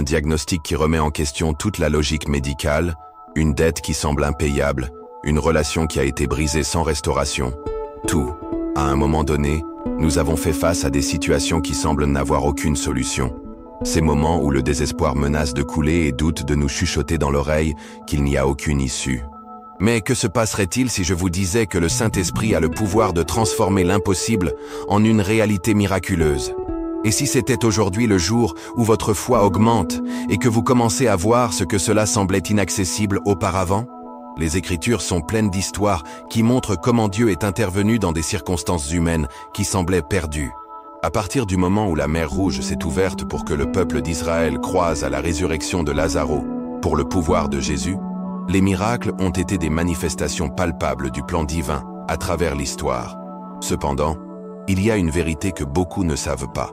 Un diagnostic qui remet en question toute la logique médicale, une dette qui semble impayable, une relation qui a été brisée sans restauration. Tout, à un moment donné, nous avons fait face à des situations qui semblent n'avoir aucune solution. Ces moments où le désespoir menace de couler et doute de nous chuchoter dans l'oreille qu'il n'y a aucune issue. Mais que se passerait-il si je vous disais que le Saint-Esprit a le pouvoir de transformer l'impossible en une réalité miraculeuse? Et si c'était aujourd'hui le jour où votre foi augmente et que vous commencez à voir ce que cela semblait inaccessible auparavant? Les Écritures sont pleines d'histoires qui montrent comment Dieu est intervenu dans des circonstances humaines qui semblaient perdues. À partir du moment où la mer Rouge s'est ouverte pour que le peuple d'Israël croise à la résurrection de Lazare, pour le pouvoir de Jésus, les miracles ont été des manifestations palpables du plan divin à travers l'histoire. Cependant, il y a une vérité que beaucoup ne savent pas.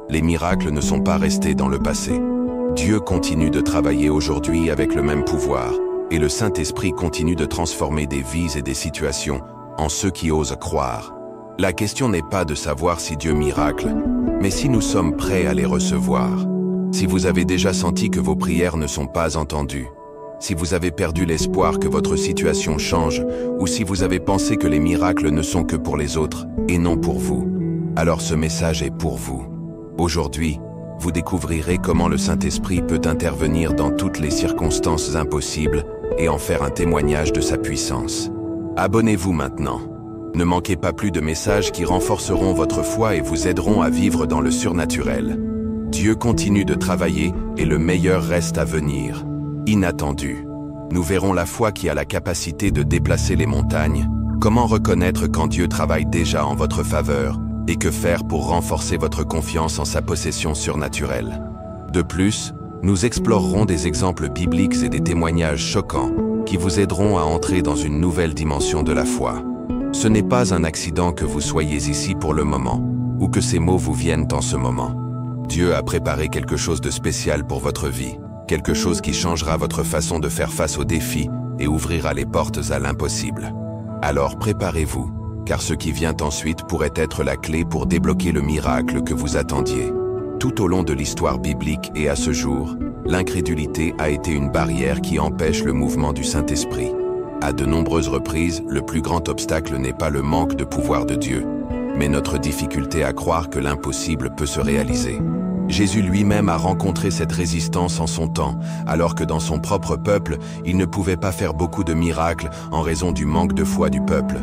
Les miracles ne sont pas restés dans le passé. Dieu continue de travailler aujourd'hui avec le même pouvoir. Et le Saint-Esprit continue de transformer des vies et des situations en ceux qui osent croire. La question n'est pas de savoir si Dieu miracle, mais si nous sommes prêts à les recevoir. Si vous avez déjà senti que vos prières ne sont pas entendues, si vous avez perdu l'espoir que votre situation change, ou si vous avez pensé que les miracles ne sont que pour les autres et non pour vous, alors ce message est pour vous. Aujourd'hui, vous découvrirez comment le Saint-Esprit peut intervenir dans toutes les circonstances impossibles et en faire un témoignage de sa puissance. Abonnez-vous maintenant. Ne manquez pas plus de messages qui renforceront votre foi et vous aideront à vivre dans le surnaturel. Dieu continue de travailler et le meilleur reste à venir. Inattendu. Nous verrons la foi qui a la capacité de déplacer les montagnes, comment reconnaître quand Dieu travaille déjà en votre faveur et que faire pour renforcer votre confiance en sa possession surnaturelle. De plus, nous explorerons des exemples bibliques et des témoignages choquants qui vous aideront à entrer dans une nouvelle dimension de la foi. Ce n'est pas un accident que vous soyez ici pour le moment, ou que ces mots vous viennent en ce moment. Dieu a préparé quelque chose de spécial pour votre vie, quelque chose qui changera votre façon de faire face aux défis et ouvrira les portes à l'impossible. Alors préparez-vous, car ce qui vient ensuite pourrait être la clé pour débloquer le miracle que vous attendiez. Tout au long de l'histoire biblique et à ce jour, l'incrédulité a été une barrière qui empêche le mouvement du Saint-Esprit. À de nombreuses reprises, le plus grand obstacle n'est pas le manque de pouvoir de Dieu, mais notre difficulté à croire que l'impossible peut se réaliser. Jésus lui-même a rencontré cette résistance en son temps, alors que dans son propre peuple, il ne pouvait pas faire beaucoup de miracles en raison du manque de foi du peuple.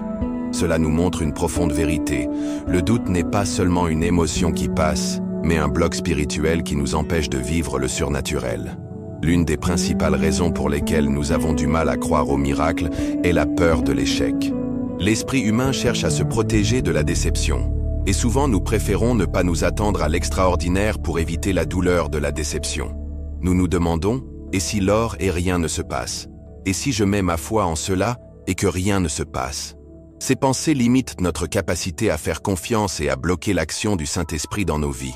Cela nous montre une profonde vérité. Le doute n'est pas seulement une émotion qui passe, mais un bloc spirituel qui nous empêche de vivre le surnaturel. L'une des principales raisons pour lesquelles nous avons du mal à croire au miracle est la peur de l'échec. L'esprit humain cherche à se protéger de la déception. Et souvent nous préférons ne pas nous attendre à l'extraordinaire pour éviter la douleur de la déception. Nous nous demandons, et si l'or et rien ne se passe? Et si je mets ma foi en cela et que rien ne se passe? Ces pensées limitent notre capacité à faire confiance et à bloquer l'action du Saint-Esprit dans nos vies.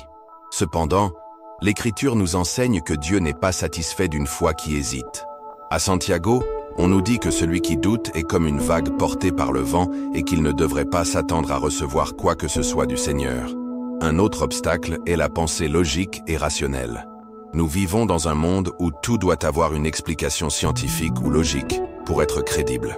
Cependant, l'Écriture nous enseigne que Dieu n'est pas satisfait d'une foi qui hésite. À Santiago, on nous dit que celui qui doute est comme une vague portée par le vent et qu'il ne devrait pas s'attendre à recevoir quoi que ce soit du Seigneur. Un autre obstacle est la pensée logique et rationnelle. Nous vivons dans un monde où tout doit avoir une explication scientifique ou logique pour être crédible.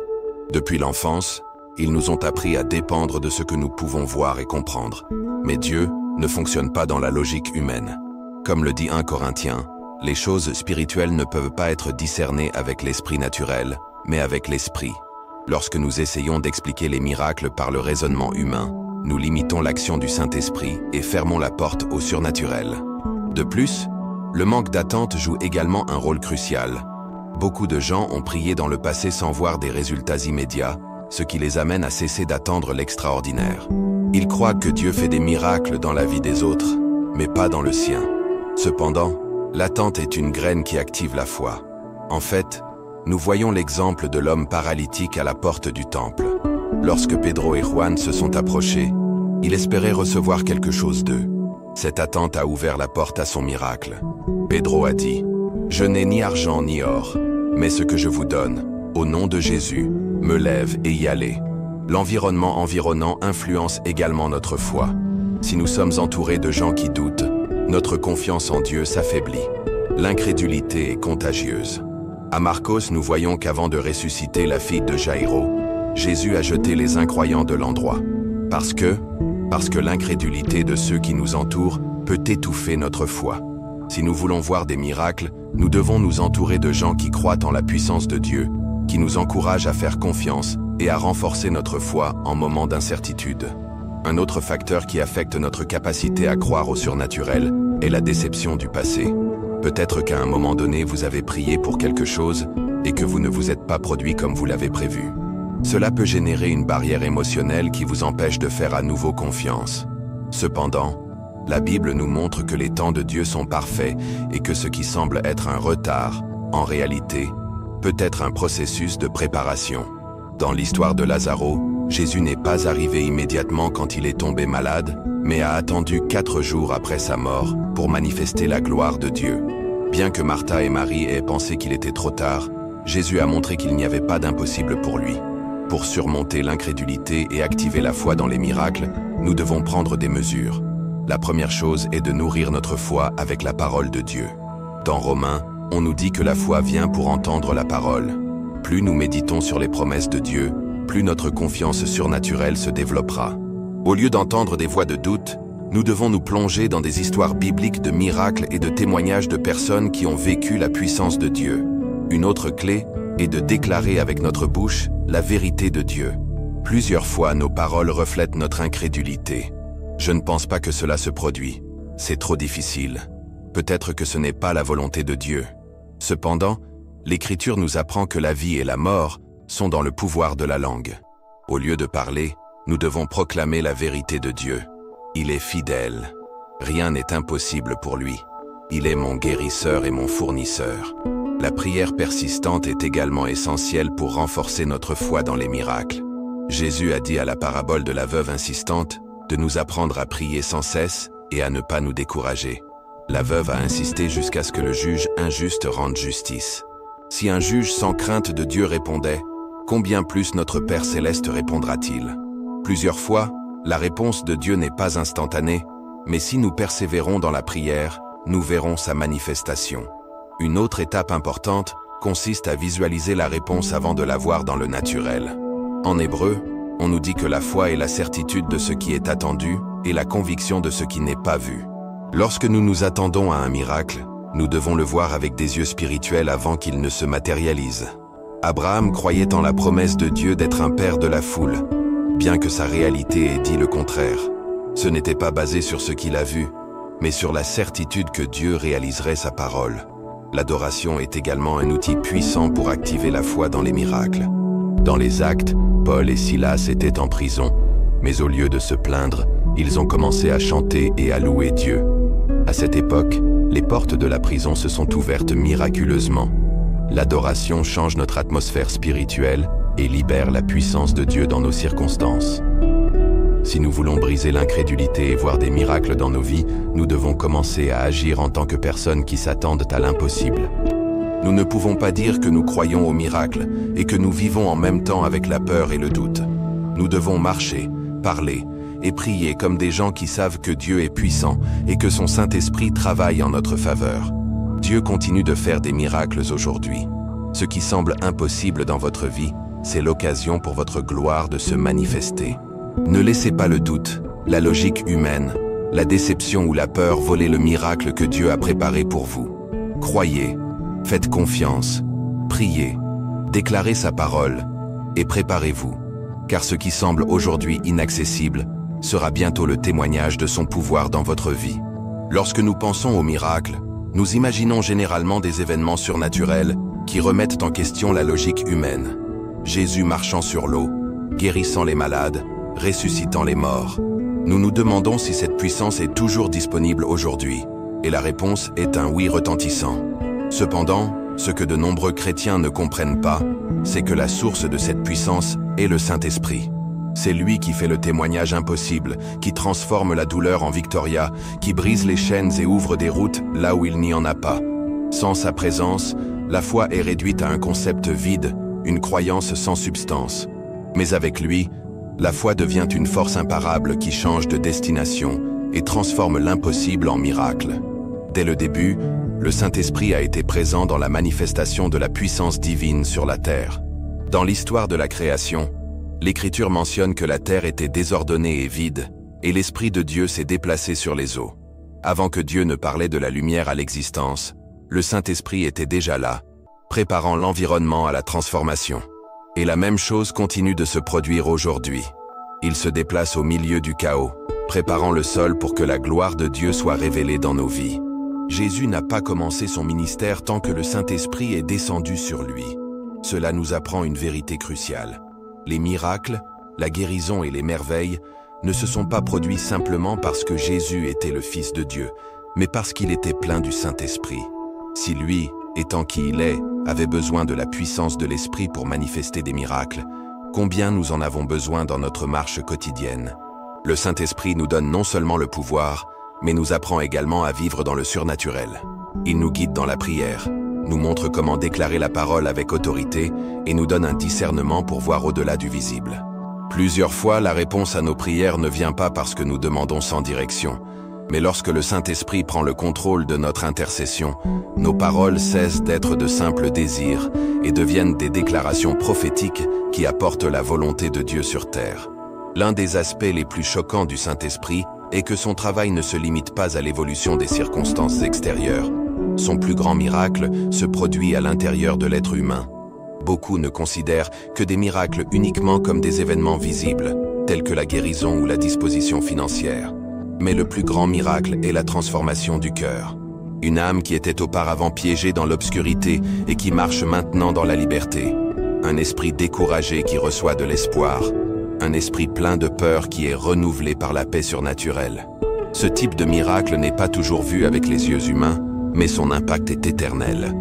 Depuis l'enfance, ils nous ont appris à dépendre de ce que nous pouvons voir et comprendre. Mais Dieu ne fonctionne pas dans la logique humaine. Comme le dit 1 Corinthiens, les choses spirituelles ne peuvent pas être discernées avec l'esprit naturel, mais avec l'esprit. Lorsque nous essayons d'expliquer les miracles par le raisonnement humain, nous limitons l'action du Saint-Esprit et fermons la porte au surnaturel. De plus, le manque d'attente joue également un rôle crucial. Beaucoup de gens ont prié dans le passé sans voir des résultats immédiats, ce qui les amène à cesser d'attendre l'extraordinaire. Ils croient que Dieu fait des miracles dans la vie des autres, mais pas dans le sien. Cependant, l'attente est une graine qui active la foi. En fait, nous voyons l'exemple de l'homme paralytique à la porte du temple. Lorsque Pedro et Juan se sont approchés, il espérait recevoir quelque chose d'eux. Cette attente a ouvert la porte à son miracle. Pedro a dit, « Je n'ai ni argent ni or, mais ce que je vous donne, au nom de Jésus, me lève et y allez. » L'environnement environnant influence également notre foi. Si nous sommes entourés de gens qui doutent, notre confiance en Dieu s'affaiblit. L'incrédulité est contagieuse. À Marcos, nous voyons qu'avant de ressusciter la fille de Jaïro, Jésus a jeté les incroyants de l'endroit. Parce que l'incrédulité de ceux qui nous entourent peut étouffer notre foi. Si nous voulons voir des miracles, nous devons nous entourer de gens qui croient en la puissance de Dieu, qui nous encouragent à faire confiance et à renforcer notre foi en moments d'incertitude. Un autre facteur qui affecte notre capacité à croire au surnaturel est la déception du passé. Peut-être qu'à un moment donné, vous avez prié pour quelque chose et que vous ne vous êtes pas produit comme vous l'avez prévu. Cela peut générer une barrière émotionnelle qui vous empêche de faire à nouveau confiance. Cependant, la Bible nous montre que les temps de Dieu sont parfaits et que ce qui semble être un retard, en réalité, peut être un processus de préparation. Dans l'histoire de Lazaro, Jésus n'est pas arrivé immédiatement quand il est tombé malade, mais a attendu 4 jours après sa mort pour manifester la gloire de Dieu. Bien que Martha et Marie aient pensé qu'il était trop tard, Jésus a montré qu'il n'y avait pas d'impossible pour lui. Pour surmonter l'incrédulité et activer la foi dans les miracles, nous devons prendre des mesures. La première chose est de nourrir notre foi avec la parole de Dieu. Dans Romains, on nous dit que la foi vient pour entendre la parole. Plus nous méditons sur les promesses de Dieu, plus notre confiance surnaturelle se développera. Au lieu d'entendre des voix de doute, nous devons nous plonger dans des histoires bibliques de miracles et de témoignages de personnes qui ont vécu la puissance de Dieu. Une autre clé est de déclarer avec notre bouche la vérité de Dieu. Plusieurs fois, nos paroles reflètent notre incrédulité. Je ne pense pas que cela se produit. C'est trop difficile. Peut-être que ce n'est pas la volonté de Dieu. Cependant, l'Écriture nous apprend que la vie et la mort sont dans le pouvoir de la langue. Au lieu de parler, nous devons proclamer la vérité de Dieu. Il est fidèle. Rien n'est impossible pour lui. Il est mon guérisseur et mon fournisseur. La prière persistante est également essentielle pour renforcer notre foi dans les miracles. Jésus a dit à la parabole de la veuve insistante de nous apprendre à prier sans cesse et à ne pas nous décourager. La veuve a insisté jusqu'à ce que le juge injuste rende justice. Si un juge sans crainte de Dieu répondait, combien plus notre Père céleste répondra-t-il? Plusieurs fois, la réponse de Dieu n'est pas instantanée, mais si nous persévérons dans la prière, nous verrons sa manifestation. Une autre étape importante consiste à visualiser la réponse avant de la voir dans le naturel. En hébreu, on nous dit que la foi est la certitude de ce qui est attendu et la conviction de ce qui n'est pas vu. Lorsque nous nous attendons à un miracle, nous devons le voir avec des yeux spirituels avant qu'il ne se matérialise. Abraham croyait en la promesse de Dieu d'être un père de la foule, bien que sa réalité ait dit le contraire. Ce n'était pas basé sur ce qu'il a vu, mais sur la certitude que Dieu réaliserait sa parole. L'adoration est également un outil puissant pour activer la foi dans les miracles. Dans les Actes, Paul et Silas étaient en prison, mais au lieu de se plaindre, ils ont commencé à chanter et à louer Dieu. À cette époque, les portes de la prison se sont ouvertes miraculeusement. L'adoration change notre atmosphère spirituelle et libère la puissance de Dieu dans nos circonstances. Si nous voulons briser l'incrédulité et voir des miracles dans nos vies, nous devons commencer à agir en tant que personnes qui s'attendent à l'impossible. Nous ne pouvons pas dire que nous croyons aux miracles et que nous vivons en même temps avec la peur et le doute. Nous devons marcher, parler et prier comme des gens qui savent que Dieu est puissant et que son Saint-Esprit travaille en notre faveur. Dieu continue de faire des miracles aujourd'hui. Ce qui semble impossible dans votre vie, c'est l'occasion pour votre gloire de se manifester. Ne laissez pas le doute, la logique humaine, la déception ou la peur voler le miracle que Dieu a préparé pour vous. Croyez, faites confiance, priez, déclarez sa parole et préparez-vous, car ce qui semble aujourd'hui inaccessible sera bientôt le témoignage de son pouvoir dans votre vie. Lorsque nous pensons aux miracles, nous imaginons généralement des événements surnaturels qui remettent en question la logique humaine. Jésus marchant sur l'eau, guérissant les malades, ressuscitant les morts. Nous nous demandons si cette puissance est toujours disponible aujourd'hui, et la réponse est un oui retentissant. Cependant, ce que de nombreux chrétiens ne comprennent pas, c'est que la source de cette puissance est le Saint-Esprit. C'est lui qui fait le témoignage impossible, qui transforme la douleur en victoria, qui brise les chaînes et ouvre des routes là où il n'y en a pas. Sans sa présence, la foi est réduite à un concept vide, une croyance sans substance. Mais avec lui, la foi devient une force imparable qui change de destination et transforme l'impossible en miracle. Dès le début, le Saint-Esprit a été présent dans la manifestation de la puissance divine sur la terre. Dans l'histoire de la création, l'Écriture mentionne que la terre était désordonnée et vide, et l'Esprit de Dieu s'est déplacé sur les eaux. Avant que Dieu ne parlait de la lumière à l'existence, le Saint-Esprit était déjà là, préparant l'environnement à la transformation. Et la même chose continue de se produire aujourd'hui. Il se déplace au milieu du chaos, préparant le sol pour que la gloire de Dieu soit révélée dans nos vies. Jésus n'a pas commencé son ministère tant que le Saint-Esprit est descendu sur lui. Cela nous apprend une vérité cruciale. Les miracles, la guérison et les merveilles ne se sont pas produits simplement parce que Jésus était le Fils de Dieu, mais parce qu'il était plein du Saint-Esprit. Si lui, étant qui il est, avait besoin de la puissance de l'Esprit pour manifester des miracles, combien nous en avons besoin dans notre marche quotidienne? Le Saint-Esprit nous donne non seulement le pouvoir, mais nous apprend également à vivre dans le surnaturel. Il nous guide dans la prière, nous montre comment déclarer la parole avec autorité et nous donne un discernement pour voir au-delà du visible. Plusieurs fois, la réponse à nos prières ne vient pas parce que nous demandons sans direction, mais lorsque le Saint-Esprit prend le contrôle de notre intercession, nos paroles cessent d'être de simples désirs et deviennent des déclarations prophétiques qui apportent la volonté de Dieu sur terre. L'un des aspects les plus choquants du Saint-Esprit est que son travail ne se limite pas à l'évolution des circonstances extérieures. Son plus grand miracle se produit à l'intérieur de l'être humain. Beaucoup ne considèrent que des miracles uniquement comme des événements visibles, tels que la guérison ou la disposition financière. Mais le plus grand miracle est la transformation du cœur. Une âme qui était auparavant piégée dans l'obscurité et qui marche maintenant dans la liberté. Un esprit découragé qui reçoit de l'espoir. Un esprit plein de peur qui est renouvelé par la paix surnaturelle. Ce type de miracle n'est pas toujours vu avec les yeux humains, mais son impact est éternel.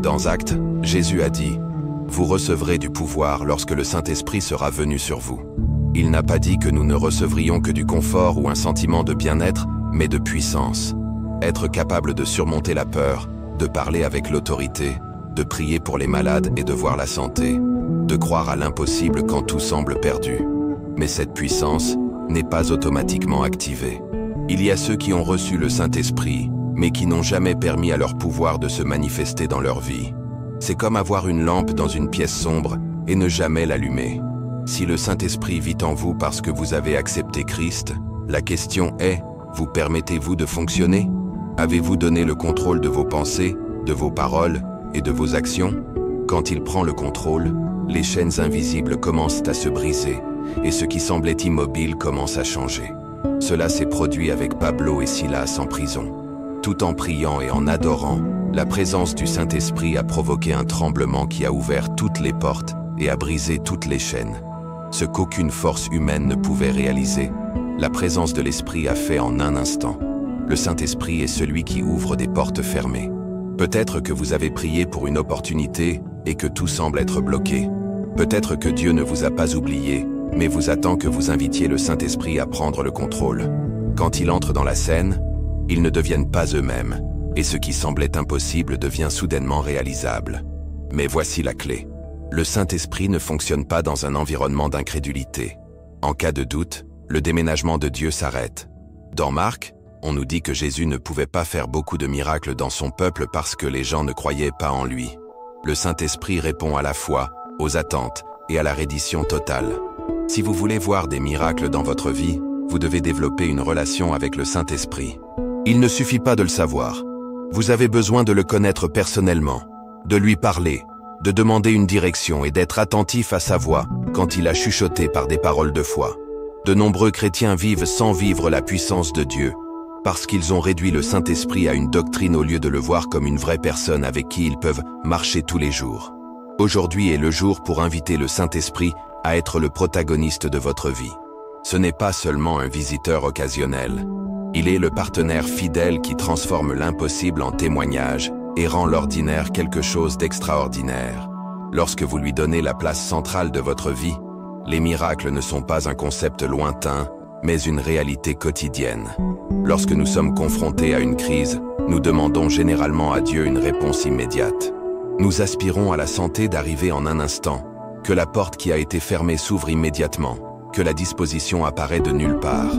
Dans Actes, Jésus a dit « Vous recevrez du pouvoir lorsque le Saint-Esprit sera venu sur vous ». Il n'a pas dit que nous ne recevrions que du confort ou un sentiment de bien-être, mais de puissance. Être capable de surmonter la peur, de parler avec l'autorité, de prier pour les malades et de voir la santé, de croire à l'impossible quand tout semble perdu. Mais cette puissance n'est pas automatiquement activée. Il y a ceux qui ont reçu le Saint-Esprit, mais qui n'ont jamais permis à leur pouvoir de se manifester dans leur vie. C'est comme avoir une lampe dans une pièce sombre et ne jamais l'allumer. Si le Saint-Esprit vit en vous parce que vous avez accepté Christ, la question est, vous permettez-vous de fonctionner? Avez-vous donné le contrôle de vos pensées, de vos paroles et de vos actions? Quand il prend le contrôle, les chaînes invisibles commencent à se briser et ce qui semblait immobile commence à changer. Cela s'est produit avec Pablo et Silas en prison. Tout en priant et en adorant, la présence du Saint-Esprit a provoqué un tremblement qui a ouvert toutes les portes et a brisé toutes les chaînes. Ce qu'aucune force humaine ne pouvait réaliser, la présence de l'Esprit a fait en un instant. Le Saint-Esprit est celui qui ouvre des portes fermées. Peut-être que vous avez prié pour une opportunité et que tout semble être bloqué. Peut-être que Dieu ne vous a pas oublié, mais vous attend que vous invitiez le Saint-Esprit à prendre le contrôle. Quand il entre dans la scène, ils ne deviennent pas eux-mêmes, et ce qui semblait impossible devient soudainement réalisable. Mais voici la clé. Le Saint-Esprit ne fonctionne pas dans un environnement d'incrédulité. En cas de doute, le déménagement de Dieu s'arrête. Dans Marc, on nous dit que Jésus ne pouvait pas faire beaucoup de miracles dans son peuple parce que les gens ne croyaient pas en lui. Le Saint-Esprit répond à la foi, aux attentes et à la reddition totale. Si vous voulez voir des miracles dans votre vie, vous devez développer une relation avec le Saint-Esprit. Il ne suffit pas de le savoir. Vous avez besoin de le connaître personnellement, de lui parler, de demander une direction et d'être attentif à sa voix quand il a chuchoté par des paroles de foi. De nombreux chrétiens vivent sans vivre la puissance de Dieu, parce qu'ils ont réduit le Saint-Esprit à une doctrine au lieu de le voir comme une vraie personne avec qui ils peuvent marcher tous les jours. Aujourd'hui est le jour pour inviter le Saint-Esprit à être le protagoniste de votre vie. Ce n'est pas seulement un visiteur occasionnel. Il est le partenaire fidèle qui transforme l'impossible en témoignage et rend l'ordinaire quelque chose d'extraordinaire. Lorsque vous lui donnez la place centrale de votre vie, les miracles ne sont pas un concept lointain, mais une réalité quotidienne. Lorsque nous sommes confrontés à une crise, nous demandons généralement à Dieu une réponse immédiate. Nous aspirons à la santé d'arriver en un instant, que la porte qui a été fermée s'ouvre immédiatement, que la disposition apparaît de nulle part.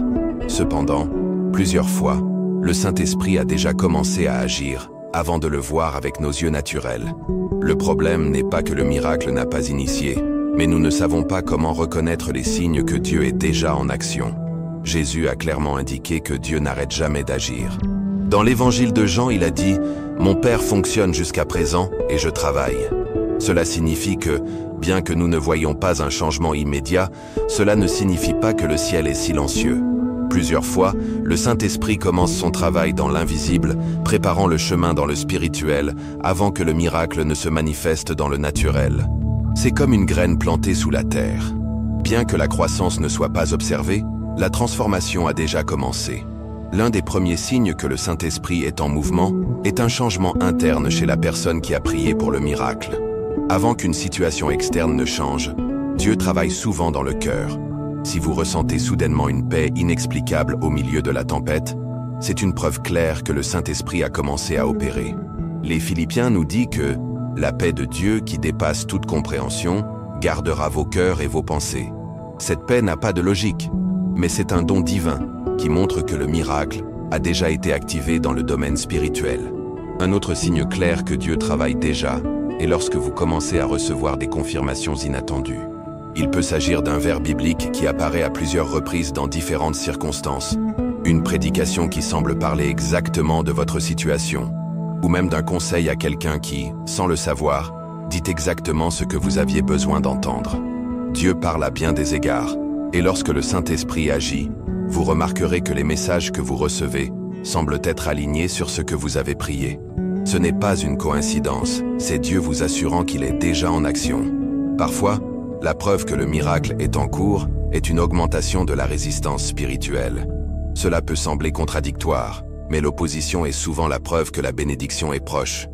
Cependant, plusieurs fois, le Saint-Esprit a déjà commencé à agir, avant de le voir avec nos yeux naturels. Le problème n'est pas que le miracle n'a pas initié, mais nous ne savons pas comment reconnaître les signes que Dieu est déjà en action. Jésus a clairement indiqué que Dieu n'arrête jamais d'agir. Dans l'évangile de Jean, il a dit « Mon Père fonctionne jusqu'à présent et je travaille ». Cela signifie que, bien que nous ne voyions pas un changement immédiat, cela ne signifie pas que le ciel est silencieux. Plusieurs fois, le Saint-Esprit commence son travail dans l'invisible, préparant le chemin dans le spirituel, avant que le miracle ne se manifeste dans le naturel. C'est comme une graine plantée sous la terre. Bien que la croissance ne soit pas observée, la transformation a déjà commencé. L'un des premiers signes que le Saint-Esprit est en mouvement est un changement interne chez la personne qui a prié pour le miracle. Avant qu'une situation externe ne change, Dieu travaille souvent dans le cœur. Si vous ressentez soudainement une paix inexplicable au milieu de la tempête, c'est une preuve claire que le Saint-Esprit a commencé à opérer. Les Philippiens nous disent que la paix de Dieu qui dépasse toute compréhension gardera vos cœurs et vos pensées. Cette paix n'a pas de logique, mais c'est un don divin qui montre que le miracle a déjà été activé dans le domaine spirituel. Un autre signe clair que Dieu travaille déjà est lorsque vous commencez à recevoir des confirmations inattendues. Il peut s'agir d'un vers biblique qui apparaît à plusieurs reprises dans différentes circonstances, une prédication qui semble parler exactement de votre situation, ou même d'un conseil à quelqu'un qui, sans le savoir, dit exactement ce que vous aviez besoin d'entendre. Dieu parle à bien des égards, et lorsque le Saint-Esprit agit, vous remarquerez que les messages que vous recevez semblent être alignés sur ce que vous avez prié. Ce n'est pas une coïncidence, c'est Dieu vous assurant qu'il est déjà en action. Parfois, la preuve que le miracle est en cours est une augmentation de la résistance spirituelle. Cela peut sembler contradictoire, mais l'opposition est souvent la preuve que la bénédiction est proche.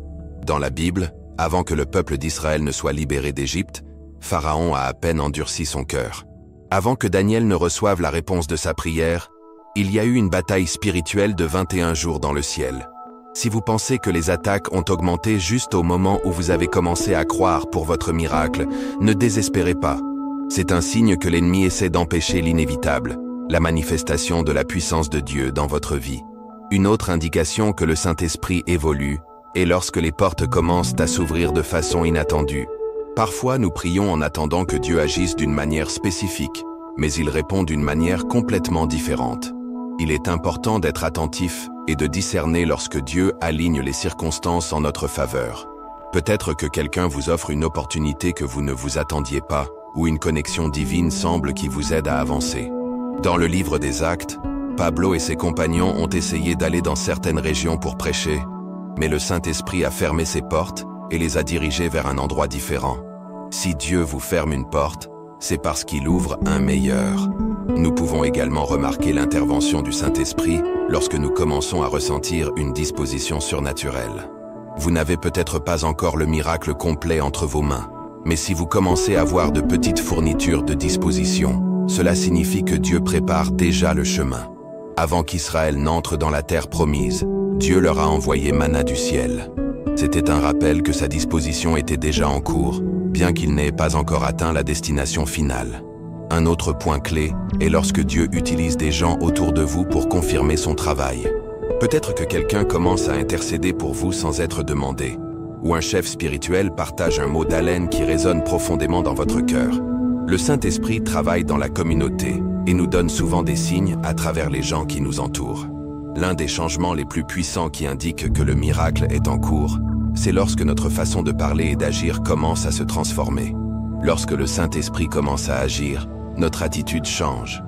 Dans la Bible, avant que le peuple d'Israël ne soit libéré d'Égypte, Pharaon a à peine endurci son cœur. Avant que Daniel ne reçoive la réponse de sa prière, il y a eu une bataille spirituelle de 21 jours dans le ciel. Si vous pensez que les attaques ont augmenté juste au moment où vous avez commencé à croire pour votre miracle, ne désespérez pas. C'est un signe que l'ennemi essaie d'empêcher l'inévitable, la manifestation de la puissance de Dieu dans votre vie. Une autre indication que le Saint-Esprit évolue est lorsque les portes commencent à s'ouvrir de façon inattendue. Parfois, nous prions en attendant que Dieu agisse d'une manière spécifique, mais il répond d'une manière complètement différente. Il est important d'être attentif et de discerner lorsque Dieu aligne les circonstances en notre faveur. Peut-être que quelqu'un vous offre une opportunité que vous ne vous attendiez pas, ou une connexion divine semble qui vous aide à avancer. Dans le livre des Actes, Pablo et ses compagnons ont essayé d'aller dans certaines régions pour prêcher, mais le Saint-Esprit a fermé ses portes et les a dirigés vers un endroit différent. Si Dieu vous ferme une porte, c'est parce qu'il ouvre un meilleur. Nous pouvons également remarquer l'intervention du Saint-Esprit lorsque nous commençons à ressentir une disposition surnaturelle. Vous n'avez peut-être pas encore le miracle complet entre vos mains, mais si vous commencez à voir de petites fournitures de disposition, cela signifie que Dieu prépare déjà le chemin. Avant qu'Israël n'entre dans la terre promise, Dieu leur a envoyé manna du ciel. C'était un rappel que sa disposition était déjà en cours, bien qu'il n'ait pas encore atteint la destination finale. Un autre point clé est lorsque Dieu utilise des gens autour de vous pour confirmer son travail. Peut-être que quelqu'un commence à intercéder pour vous sans être demandé, ou un chef spirituel partage un mot d'haleine qui résonne profondément dans votre cœur. Le Saint-Esprit travaille dans la communauté et nous donne souvent des signes à travers les gens qui nous entourent. L'un des changements les plus puissants qui indique que le miracle est en cours, c'est lorsque notre façon de parler et d'agir commence à se transformer. Lorsque le Saint-Esprit commence à agir, notre attitude change.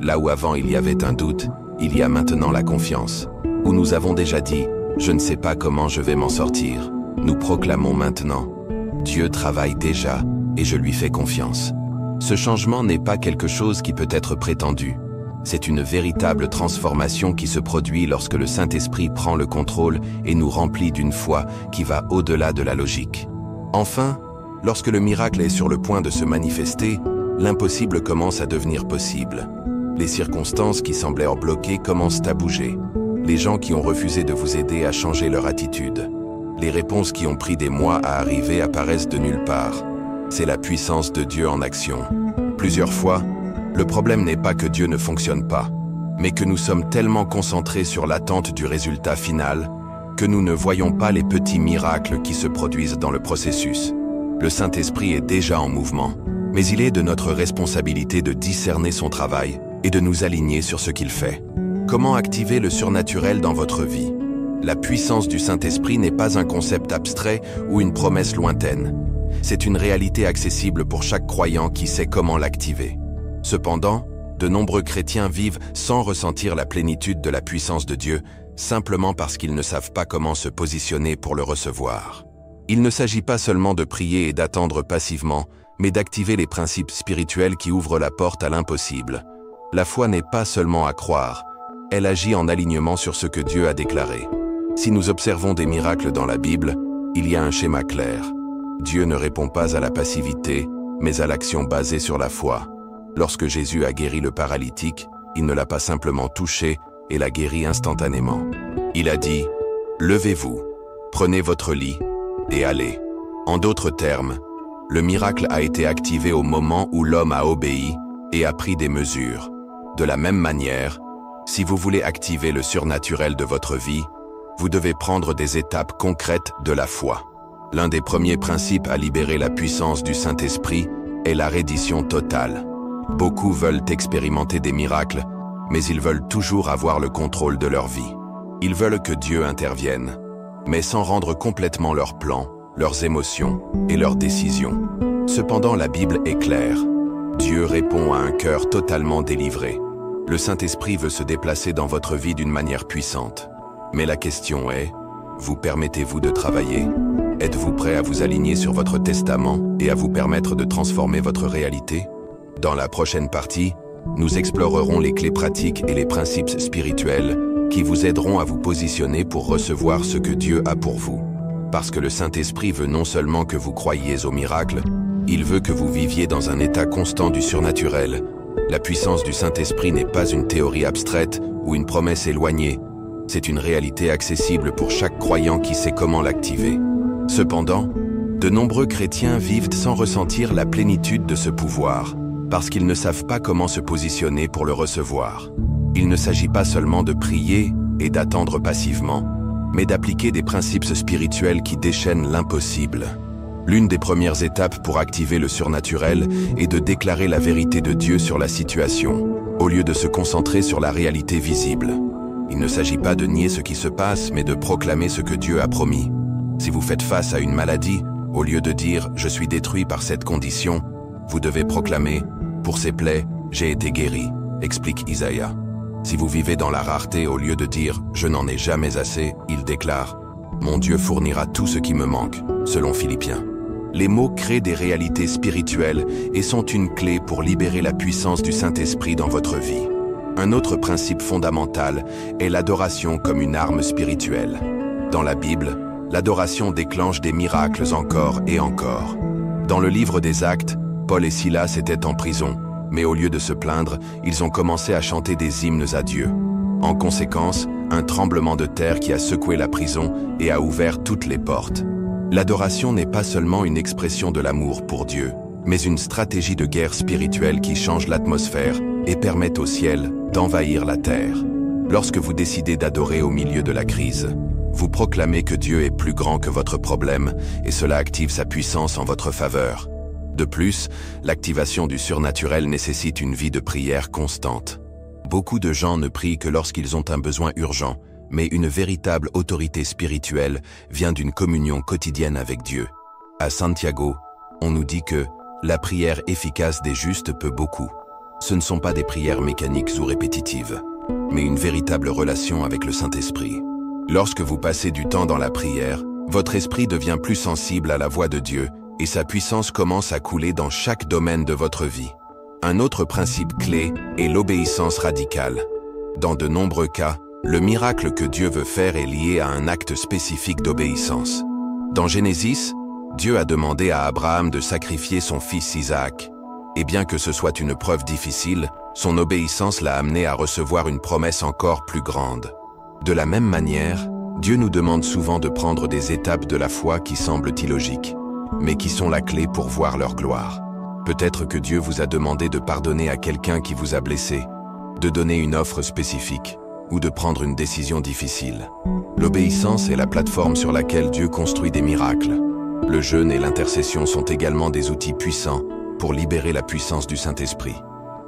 Là où avant il y avait un doute, il y a maintenant la confiance. Où nous avons déjà dit « Je ne sais pas comment je vais m'en sortir », nous proclamons maintenant « Dieu travaille déjà et je lui fais confiance ». Ce changement n'est pas quelque chose qui peut être prétendu. C'est une véritable transformation qui se produit lorsque le Saint-Esprit prend le contrôle et nous remplit d'une foi qui va au-delà de la logique. Enfin, lorsque le miracle est sur le point de se manifester, l'impossible commence à devenir possible. Les circonstances qui semblaient bloquées commencent à bouger. Les gens qui ont refusé de vous aider à changer leur attitude. Les réponses qui ont pris des mois à arriver apparaissent de nulle part. C'est la puissance de Dieu en action. Plusieurs fois, le problème n'est pas que Dieu ne fonctionne pas, mais que nous sommes tellement concentrés sur l'attente du résultat final que nous ne voyons pas les petits miracles qui se produisent dans le processus. Le Saint-Esprit est déjà en mouvement, mais il est de notre responsabilité de discerner son travail et de nous aligner sur ce qu'il fait. Comment activer le surnaturel dans votre vie? La puissance du Saint-Esprit n'est pas un concept abstrait ou une promesse lointaine. C'est une réalité accessible pour chaque croyant qui sait comment l'activer. Cependant, de nombreux chrétiens vivent sans ressentir la plénitude de la puissance de Dieu, simplement parce qu'ils ne savent pas comment se positionner pour le recevoir. Il ne s'agit pas seulement de prier et d'attendre passivement, mais d'activer les principes spirituels qui ouvrent la porte à l'impossible. La foi n'est pas seulement à croire, elle agit en alignement sur ce que Dieu a déclaré. Si nous observons des miracles dans la Bible, il y a un schéma clair. Dieu ne répond pas à la passivité, mais à l'action basée sur la foi. Lorsque Jésus a guéri le paralytique, il ne l'a pas simplement touché et l'a guéri instantanément. Il a dit « Levez-vous, prenez votre lit et allez ». En d'autres termes, le miracle a été activé au moment où l'homme a obéi et a pris des mesures. De la même manière, si vous voulez activer le surnaturel de votre vie, vous devez prendre des étapes concrètes de la foi. L'un des premiers principes à libérer la puissance du Saint-Esprit est la reddition totale. Beaucoup veulent expérimenter des miracles, mais ils veulent toujours avoir le contrôle de leur vie. Ils veulent que Dieu intervienne, mais sans rendre complètement leurs plans, leurs émotions et leurs décisions. Cependant, la Bible est claire. Dieu répond à un cœur totalement délivré. Le Saint-Esprit veut se déplacer dans votre vie d'une manière puissante. Mais la question est, vous permettez-vous de travailler? Êtes-vous prêt à vous aligner sur votre testament et à vous permettre de transformer votre réalité? Dans la prochaine partie, nous explorerons les clés pratiques et les principes spirituels qui vous aideront à vous positionner pour recevoir ce que Dieu a pour vous. Parce que le Saint-Esprit veut non seulement que vous croyiez au miracle, il veut que vous viviez dans un état constant du surnaturel. La puissance du Saint-Esprit n'est pas une théorie abstraite ou une promesse éloignée. C'est une réalité accessible pour chaque croyant qui sait comment l'activer. Cependant, de nombreux chrétiens vivent sans ressentir la plénitude de ce pouvoir, parce qu'ils ne savent pas comment se positionner pour le recevoir. Il ne s'agit pas seulement de prier et d'attendre passivement, mais d'appliquer des principes spirituels qui déchaînent l'impossible. L'une des premières étapes pour activer le surnaturel est de déclarer la vérité de Dieu sur la situation, au lieu de se concentrer sur la réalité visible. Il ne s'agit pas de nier ce qui se passe, mais de proclamer ce que Dieu a promis. Si vous faites face à une maladie, au lieu de dire « je suis détruit par cette condition », vous devez proclamer « pour ces plaies, j'ai été guéri », explique Isaïe. Si vous vivez dans la rareté, au lieu de dire « je n'en ai jamais assez », il déclare « mon Dieu fournira tout ce qui me manque », selon Philippiens. Les mots créent des réalités spirituelles et sont une clé pour libérer la puissance du Saint-Esprit dans votre vie. Un autre principe fondamental est l'adoration comme une arme spirituelle. Dans la Bible, l'adoration déclenche des miracles encore et encore. Dans le livre des Actes, Paul et Silas étaient en prison, mais au lieu de se plaindre, ils ont commencé à chanter des hymnes à Dieu. En conséquence, un tremblement de terre qui a secoué la prison et a ouvert toutes les portes. L'adoration n'est pas seulement une expression de l'amour pour Dieu, mais une stratégie de guerre spirituelle qui change l'atmosphère et permet au ciel d'envahir la terre. Lorsque vous décidez d'adorer au milieu de la crise, vous proclamez que Dieu est plus grand que votre problème et cela active sa puissance en votre faveur. De plus, l'activation du surnaturel nécessite une vie de prière constante. Beaucoup de gens ne prient que lorsqu'ils ont un besoin urgent, mais une véritable autorité spirituelle vient d'une communion quotidienne avec Dieu. À Santiago, on nous dit que la prière efficace des justes peut beaucoup. Ce ne sont pas des prières mécaniques ou répétitives, mais une véritable relation avec le Saint-Esprit. Lorsque vous passez du temps dans la prière, votre esprit devient plus sensible à la voix de Dieu et sa puissance commence à couler dans chaque domaine de votre vie. Un autre principe clé est l'obéissance radicale. Dans de nombreux cas, le miracle que Dieu veut faire est lié à un acte spécifique d'obéissance. Dans Genesis, Dieu a demandé à Abraham de sacrifier son fils Isaac. Et bien que ce soit une preuve difficile, son obéissance l'a amené à recevoir une promesse encore plus grande. De la même manière, Dieu nous demande souvent de prendre des étapes de la foi qui semblent illogiques, mais qui sont la clé pour voir leur gloire. Peut-être que Dieu vous a demandé de pardonner à quelqu'un qui vous a blessé, de donner une offre spécifique, ou de prendre une décision difficile. L'obéissance est la plateforme sur laquelle Dieu construit des miracles. Le jeûne et l'intercession sont également des outils puissants pour libérer la puissance du Saint-Esprit.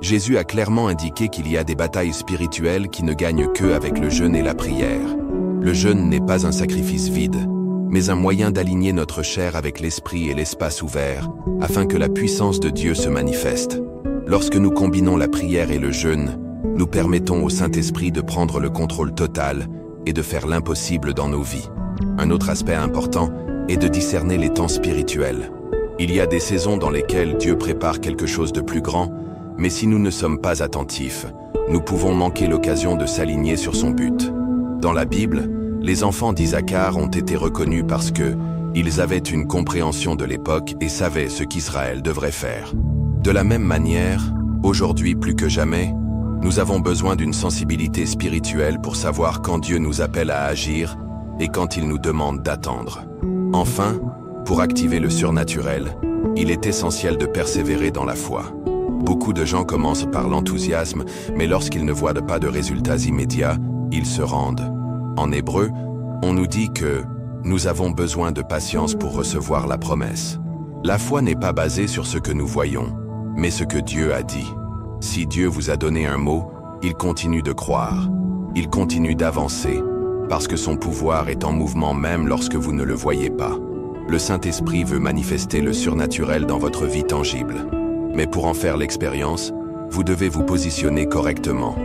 Jésus a clairement indiqué qu'il y a des batailles spirituelles qui ne gagnent que avec le jeûne et la prière. Le jeûne n'est pas un sacrifice vide, mais un moyen d'aligner notre chair avec l'esprit et l'espace ouvert, afin que la puissance de Dieu se manifeste. Lorsque nous combinons la prière et le jeûne, nous permettons au Saint-Esprit de prendre le contrôle total et de faire l'impossible dans nos vies. Un autre aspect important est de discerner les temps spirituels. Il y a des saisons dans lesquelles Dieu prépare quelque chose de plus grand, mais si nous ne sommes pas attentifs, nous pouvons manquer l'occasion de s'aligner sur son but. Dans la Bible, les enfants d'Isaacar ont été reconnus parce qu'ils avaient une compréhension de l'époque et savaient ce qu'Israël devrait faire. De la même manière, aujourd'hui plus que jamais, nous avons besoin d'une sensibilité spirituelle pour savoir quand Dieu nous appelle à agir et quand il nous demande d'attendre. Enfin, pour activer le surnaturel, il est essentiel de persévérer dans la foi. Beaucoup de gens commencent par l'enthousiasme, mais lorsqu'ils ne voient pas de résultats immédiats, ils se rendent. En hébreu, on nous dit que nous avons besoin de patience pour recevoir la promesse. La foi n'est pas basée sur ce que nous voyons, mais ce que Dieu a dit. Si Dieu vous a donné un mot, il continue de croire. Il continue d'avancer, parce que son pouvoir est en mouvement même lorsque vous ne le voyez pas. Le Saint-Esprit veut manifester le surnaturel dans votre vie tangible. Mais pour en faire l'expérience, vous devez vous positionner correctement.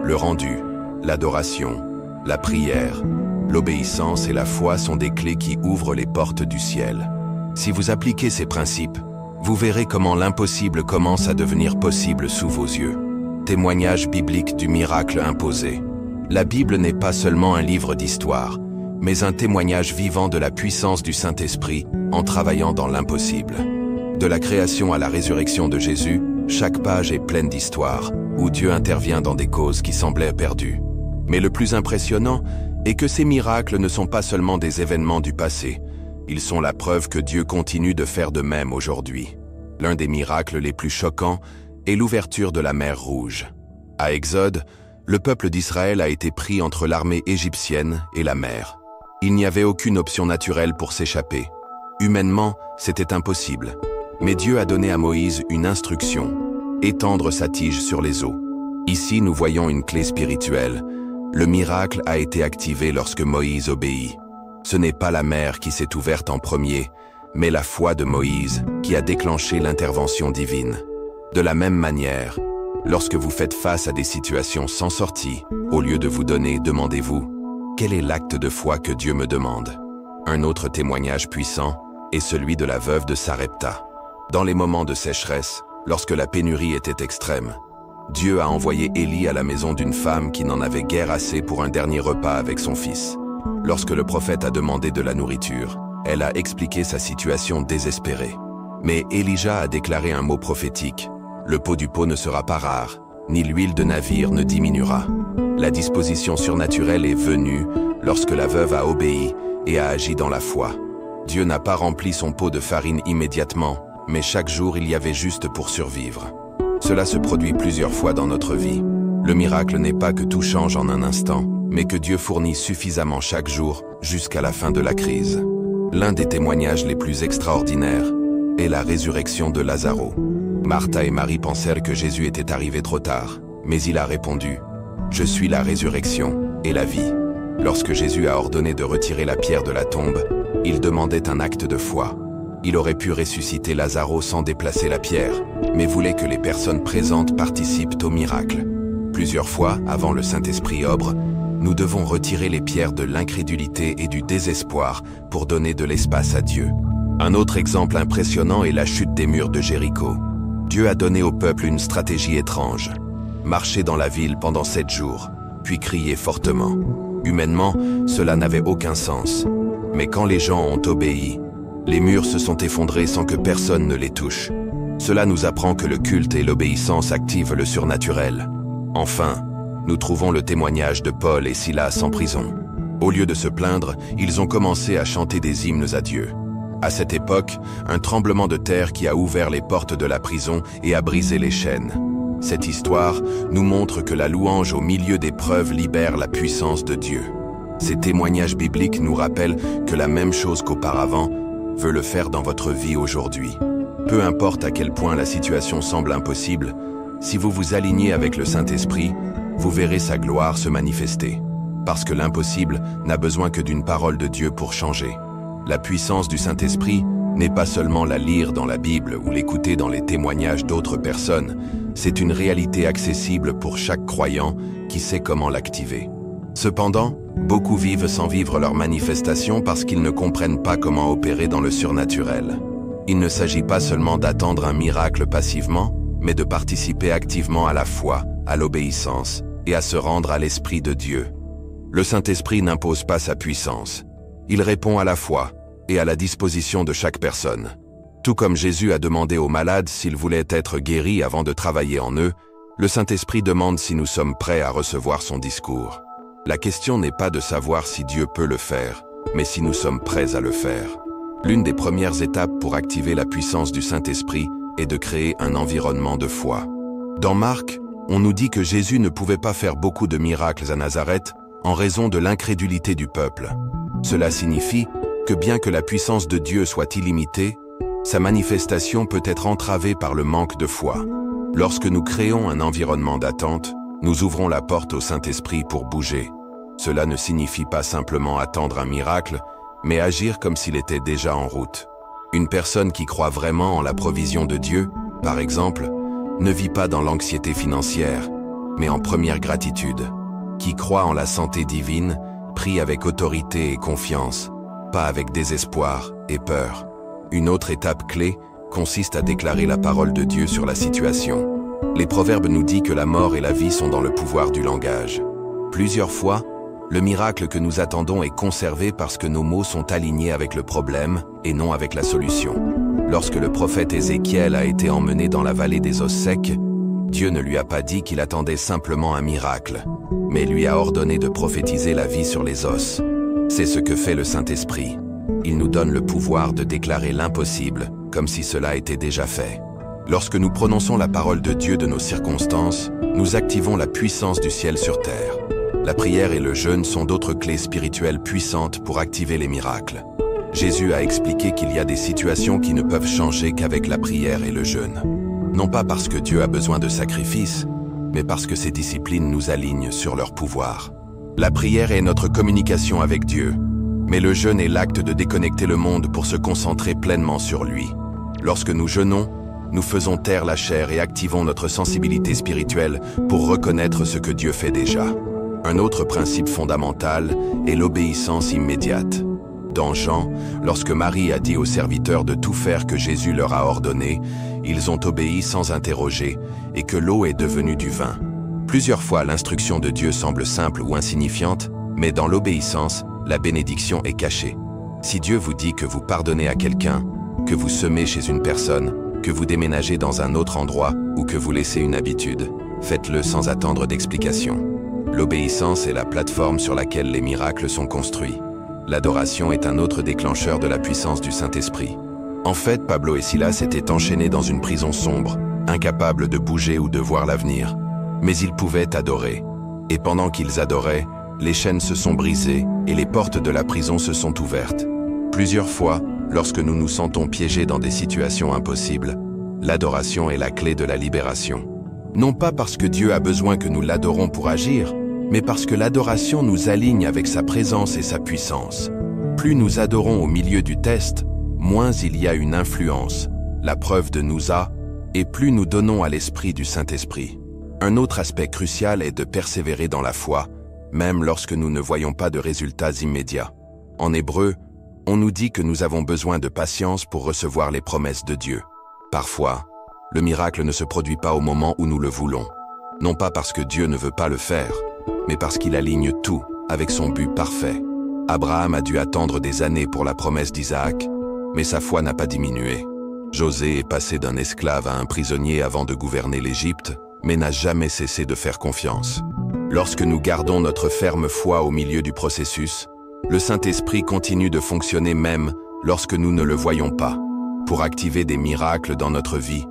Le rendu, l'adoration, la prière, l'obéissance et la foi sont des clés qui ouvrent les portes du ciel. Si vous appliquez ces principes, vous verrez comment l'impossible commence à devenir possible sous vos yeux. Témoignage biblique du miracle imposé. La Bible n'est pas seulement un livre d'histoire, mais un témoignage vivant de la puissance du Saint-Esprit en travaillant dans l'impossible. De la création à la résurrection de Jésus, chaque page est pleine d'histoires, où Dieu intervient dans des causes qui semblaient perdues. Mais le plus impressionnant est que ces miracles ne sont pas seulement des événements du passé, ils sont la preuve que Dieu continue de faire de même aujourd'hui. L'un des miracles les plus choquants est l'ouverture de la mer Rouge. À Exode, le peuple d'Israël a été pris entre l'armée égyptienne et la mer. Il n'y avait aucune option naturelle pour s'échapper. Humainement, c'était impossible. Mais Dieu a donné à Moïse une instruction, étendre sa tige sur les eaux. Ici, nous voyons une clé spirituelle. Le miracle a été activé lorsque Moïse obéit. Ce n'est pas la mer qui s'est ouverte en premier, mais la foi de Moïse qui a déclenché l'intervention divine. De la même manière, lorsque vous faites face à des situations sans sortie, au lieu de vous donner, demandez-vous, quel est l'acte de foi que Dieu me demande? Un autre témoignage puissant est celui de la veuve de Sarepta. Dans les moments de sécheresse, lorsque la pénurie était extrême, Dieu a envoyé Élie à la maison d'une femme qui n'en avait guère assez pour un dernier repas avec son fils. Lorsque le prophète a demandé de la nourriture, elle a expliqué sa situation désespérée. Mais Élisha a déclaré un mot prophétique. Le pot du pot ne sera pas rare, ni l'huile de navire ne diminuera. La disposition surnaturelle est venue lorsque la veuve a obéi et a agi dans la foi. Dieu n'a pas rempli son pot de farine immédiatement, mais chaque jour il y avait juste pour survivre. Cela se produit plusieurs fois dans notre vie. Le miracle n'est pas que tout change en un instant, mais que Dieu fournit suffisamment chaque jour jusqu'à la fin de la crise. L'un des témoignages les plus extraordinaires est la résurrection de Lazare. Martha et Marie pensèrent que Jésus était arrivé trop tard, mais il a répondu « Je suis la résurrection et la vie ». Lorsque Jésus a ordonné de retirer la pierre de la tombe, il demandait un acte de foi. Il aurait pu ressusciter Lazare sans déplacer la pierre, mais voulait que les personnes présentes participent au miracle. Plusieurs fois, avant le Saint-Esprit obre, nous devons retirer les pierres de l'incrédulité et du désespoir pour donner de l'espace à Dieu. Un autre exemple impressionnant est la chute des murs de Jéricho. Dieu a donné au peuple une stratégie étrange. Marcher dans la ville pendant 7 jours, puis crier fortement. Humainement, cela n'avait aucun sens. Mais quand les gens ont obéi, les murs se sont effondrés sans que personne ne les touche. Cela nous apprend que le culte et l'obéissance activent le surnaturel. Enfin, nous trouvons le témoignage de Paul et Silas en prison. Au lieu de se plaindre, ils ont commencé à chanter des hymnes à Dieu. À cette époque, un tremblement de terre qui a ouvert les portes de la prison et a brisé les chaînes. Cette histoire nous montre que la louange au milieu des preuves libère la puissance de Dieu. Ces témoignages bibliques nous rappellent que la même chose qu'auparavant veut le faire dans votre vie aujourd'hui. Peu importe à quel point la situation semble impossible, si vous vous alignez avec le Saint-Esprit, vous verrez sa gloire se manifester. Parce que l'impossible n'a besoin que d'une parole de Dieu pour changer. La puissance du Saint-Esprit n'est pas seulement la lire dans la Bible ou l'écouter dans les témoignages d'autres personnes, c'est une réalité accessible pour chaque croyant qui sait comment l'activer. Cependant, beaucoup vivent sans vivre leur manifestation parce qu'ils ne comprennent pas comment opérer dans le surnaturel. Il ne s'agit pas seulement d'attendre un miracle passivement, mais de participer activement à la foi, à l'obéissance et à se rendre à l'Esprit de Dieu. Le Saint-Esprit n'impose pas sa puissance. Il répond à la foi et à la disposition de chaque personne. Tout comme Jésus a demandé aux malades s'ils voulaient être guéris avant de travailler en eux, le Saint-Esprit demande si nous sommes prêts à recevoir son discours. La question n'est pas de savoir si Dieu peut le faire, mais si nous sommes prêts à le faire. L'une des premières étapes pour activer la puissance du Saint-Esprit est de créer un environnement de foi. Dans Marc, on nous dit que Jésus ne pouvait pas faire beaucoup de miracles à Nazareth en raison de l'incrédulité du peuple. Cela signifie que bien que la puissance de Dieu soit illimitée, sa manifestation peut être entravée par le manque de foi. Lorsque nous créons un environnement d'attente, nous ouvrons la porte au Saint-Esprit pour bouger. Cela ne signifie pas simplement attendre un miracle, mais agir comme s'il était déjà en route. Une personne qui croit vraiment en la provision de Dieu, par exemple, ne vit pas dans l'anxiété financière, mais en première gratitude. Qui croit en la santé divine, prie avec autorité et confiance, pas avec désespoir et peur. Une autre étape clé consiste à déclarer la parole de Dieu sur la situation. Les proverbes nous disent que la mort et la vie sont dans le pouvoir du langage. Plusieurs fois, le miracle que nous attendons est conservé parce que nos mots sont alignés avec le problème et non avec la solution. Lorsque le prophète Ézéchiel a été emmené dans la vallée des os secs, Dieu ne lui a pas dit qu'il attendait simplement un miracle, mais lui a ordonné de prophétiser la vie sur les os. C'est ce que fait le Saint-Esprit. Il nous donne le pouvoir de déclarer l'impossible, comme si cela était déjà fait. Lorsque nous prononçons la parole de Dieu de nos circonstances, nous activons la puissance du ciel sur terre. La prière et le jeûne sont d'autres clés spirituelles puissantes pour activer les miracles. Jésus a expliqué qu'il y a des situations qui ne peuvent changer qu'avec la prière et le jeûne. Non pas parce que Dieu a besoin de sacrifices, mais parce que ces disciplines nous alignent sur leur pouvoir. La prière est notre communication avec Dieu, mais le jeûne est l'acte de déconnecter le monde pour se concentrer pleinement sur lui. Lorsque nous jeûnons, nous faisons taire la chair et activons notre sensibilité spirituelle pour reconnaître ce que Dieu fait déjà. Un autre principe fondamental est l'obéissance immédiate. Dans Jean, lorsque Marie a dit aux serviteurs de tout faire que Jésus leur a ordonné, ils ont obéi sans interroger et que l'eau est devenue du vin. Plusieurs fois, l'instruction de Dieu semble simple ou insignifiante, mais dans l'obéissance, la bénédiction est cachée. Si Dieu vous dit que vous pardonnez à quelqu'un, que vous semez chez une personne, que vous déménagez dans un autre endroit ou que vous laissez une habitude, faites-le sans attendre d'explication. L'obéissance est la plateforme sur laquelle les miracles sont construits. L'adoration est un autre déclencheur de la puissance du Saint-Esprit. En fait, Pablo et Silas étaient enchaînés dans une prison sombre, incapables de bouger ou de voir l'avenir. Mais ils pouvaient adorer. Et pendant qu'ils adoraient, les chaînes se sont brisées et les portes de la prison se sont ouvertes. Plusieurs fois, lorsque nous nous sentons piégés dans des situations impossibles, l'adoration est la clé de la libération. Non pas parce que Dieu a besoin que nous l'adorons pour agir, mais parce que l'adoration nous aligne avec sa présence et sa puissance. Plus nous adorons au milieu du test, moins il y a une influence, la preuve de nous a, et plus nous donnons à l'Esprit du Saint-Esprit. Un autre aspect crucial est de persévérer dans la foi, même lorsque nous ne voyons pas de résultats immédiats. En hébreu, on nous dit que nous avons besoin de patience pour recevoir les promesses de Dieu. Parfois, le miracle ne se produit pas au moment où nous le voulons. Non pas parce que Dieu ne veut pas le faire, mais parce qu'il aligne tout avec son but parfait. Abraham a dû attendre des années pour la promesse d'Isaac, mais sa foi n'a pas diminué. José est passé d'un esclave à un prisonnier avant de gouverner l'Égypte, mais n'a jamais cessé de faire confiance. Lorsque nous gardons notre ferme foi au milieu du processus, le Saint-Esprit continue de fonctionner même lorsque nous ne le voyons pas. Pour activer des miracles dans notre vie,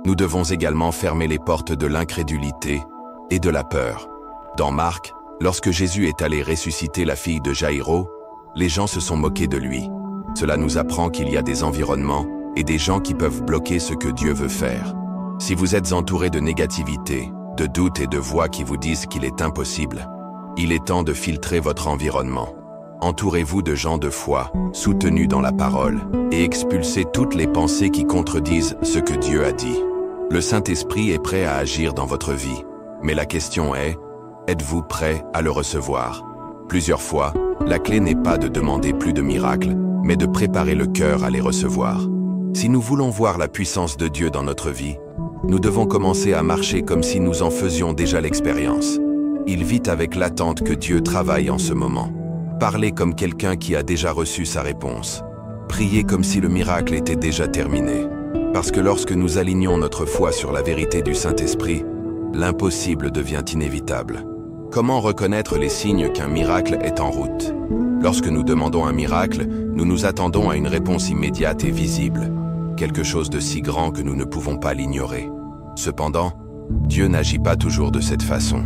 Nous devons également fermer les portes de l'incrédulité et de la peur. Dans Marc, lorsque Jésus est allé ressusciter la fille de Jaïro, les gens se sont moqués de lui. Cela nous apprend qu'il y a des environnements et des gens qui peuvent bloquer ce que Dieu veut faire. Si vous êtes entouré de négativité, de doutes et de voix qui vous disent qu'il est impossible, il est temps de filtrer votre environnement. Entourez-vous de gens de foi, soutenus dans la parole, et expulsez toutes les pensées qui contredisent ce que Dieu a dit. Le Saint-Esprit est prêt à agir dans votre vie, mais la question est, êtes-vous prêt à le recevoir? Plusieurs fois, la clé n'est pas de demander plus de miracles, mais de préparer le cœur à les recevoir. Si nous voulons voir la puissance de Dieu dans notre vie, nous devons commencer à marcher comme si nous en faisions déjà l'expérience. Il vit avec l'attente que Dieu travaille en ce moment. Parlez comme quelqu'un qui a déjà reçu sa réponse. Priez comme si le miracle était déjà terminé. Parce que lorsque nous alignons notre foi sur la vérité du Saint-Esprit, l'impossible devient inévitable. Comment reconnaître les signes qu'un miracle est en route? Lorsque nous demandons un miracle, nous nous attendons à une réponse immédiate et visible, quelque chose de si grand que nous ne pouvons pas l'ignorer. Cependant, Dieu n'agit pas toujours de cette façon.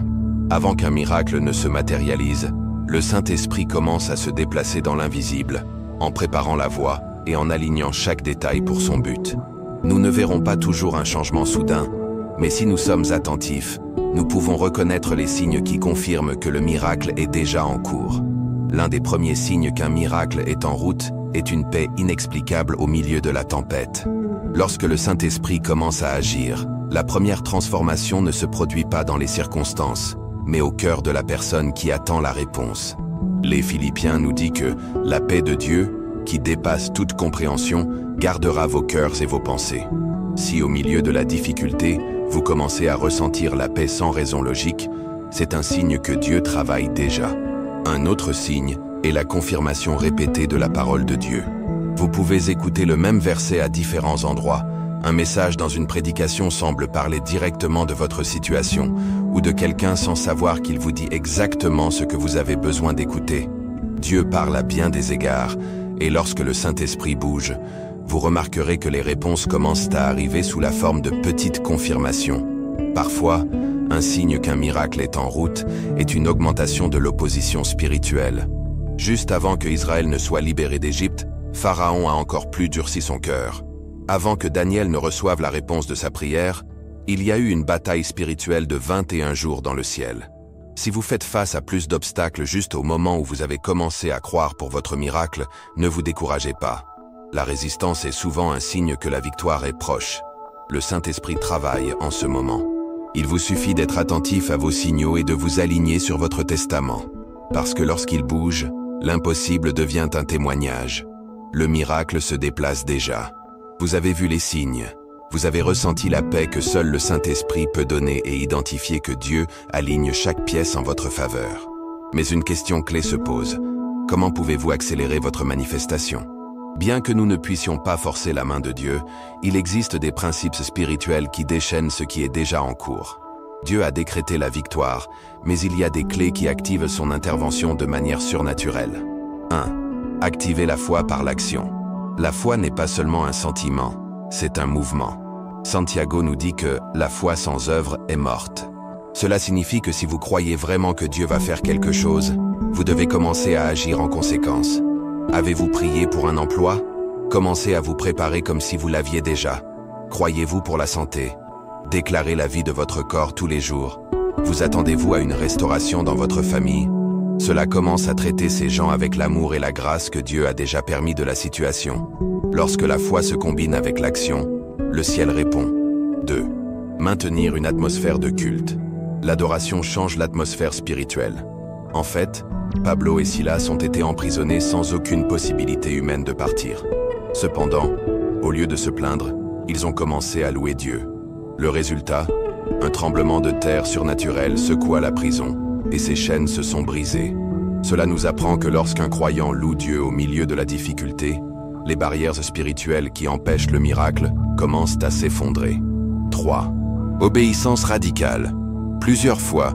Avant qu'un miracle ne se matérialise, le Saint-Esprit commence à se déplacer dans l'invisible, en préparant la voie et en alignant chaque détail pour son but. Nous ne verrons pas toujours un changement soudain, mais si nous sommes attentifs, nous pouvons reconnaître les signes qui confirment que le miracle est déjà en cours. L'un des premiers signes qu'un miracle est en route est une paix inexplicable au milieu de la tempête. Lorsque le Saint-Esprit commence à agir, la première transformation ne se produit pas dans les circonstances, mais au cœur de la personne qui attend la réponse. Les Philippiens nous disent que la paix de Dieu, qui dépasse toute compréhension, gardera vos cœurs et vos pensées. Si au milieu de la difficulté, vous commencez à ressentir la paix sans raison logique, c'est un signe que Dieu travaille déjà. Un autre signe est la confirmation répétée de la parole de Dieu. Vous pouvez écouter le même verset à différents endroits. Un message dans une prédication semble parler directement de votre situation ou de quelqu'un sans savoir qu'il vous dit exactement ce que vous avez besoin d'écouter. Dieu parle à bien des égards, et lorsque le Saint-Esprit bouge, vous remarquerez que les réponses commencent à arriver sous la forme de petites confirmations. Parfois, un signe qu'un miracle est en route est une augmentation de l'opposition spirituelle. Juste avant que Israël ne soit libéré d'Égypte, Pharaon a encore plus durci son cœur. Avant que Daniel ne reçoive la réponse de sa prière, il y a eu une bataille spirituelle de 21 jours dans le ciel. Si vous faites face à plus d'obstacles juste au moment où vous avez commencé à croire pour votre miracle, ne vous découragez pas. La résistance est souvent un signe que la victoire est proche. Le Saint-Esprit travaille en ce moment. Il vous suffit d'être attentif à vos signaux et de vous aligner sur votre testament. Parce que lorsqu'il bouge, l'impossible devient un témoignage. Le miracle se déplace déjà. Vous avez vu les signes. Vous avez ressenti la paix que seul le Saint-Esprit peut donner et identifier que Dieu aligne chaque pièce en votre faveur. Mais une question clé se pose. Comment pouvez-vous accélérer votre manifestation? Bien que nous ne puissions pas forcer la main de Dieu, il existe des principes spirituels qui déchaînent ce qui est déjà en cours. Dieu a décrété la victoire, mais il y a des clés qui activent son intervention de manière surnaturelle. 1. Activer la foi par l'action. La foi n'est pas seulement un sentiment, c'est un mouvement. Santiago nous dit que la foi sans œuvre est morte. Cela signifie que si vous croyez vraiment que Dieu va faire quelque chose, vous devez commencer à agir en conséquence. Avez-vous prié pour un emploi? Commencez à vous préparer comme si vous l'aviez déjà. Croyez-vous pour la santé? Déclarez la vie de votre corps tous les jours. Vous attendez-vous à une restauration dans votre famille? Cela commence à traiter ces gens avec l'amour et la grâce que Dieu a déjà permis de la situation. Lorsque la foi se combine avec l'action, le ciel répond. 2. Maintenir une atmosphère de culte. L'adoration change l'atmosphère spirituelle. En fait, Pablo et Silas ont été emprisonnés sans aucune possibilité humaine de partir. Cependant, au lieu de se plaindre, ils ont commencé à louer Dieu. Le résultat, un tremblement de terre surnaturel secoua la prison, et ses chaînes se sont brisées. Cela nous apprend que lorsqu'un croyant loue Dieu au milieu de la difficulté, les barrières spirituelles qui empêchent le miracle commencent à s'effondrer. 3. Obéissance radicale. Plusieurs fois,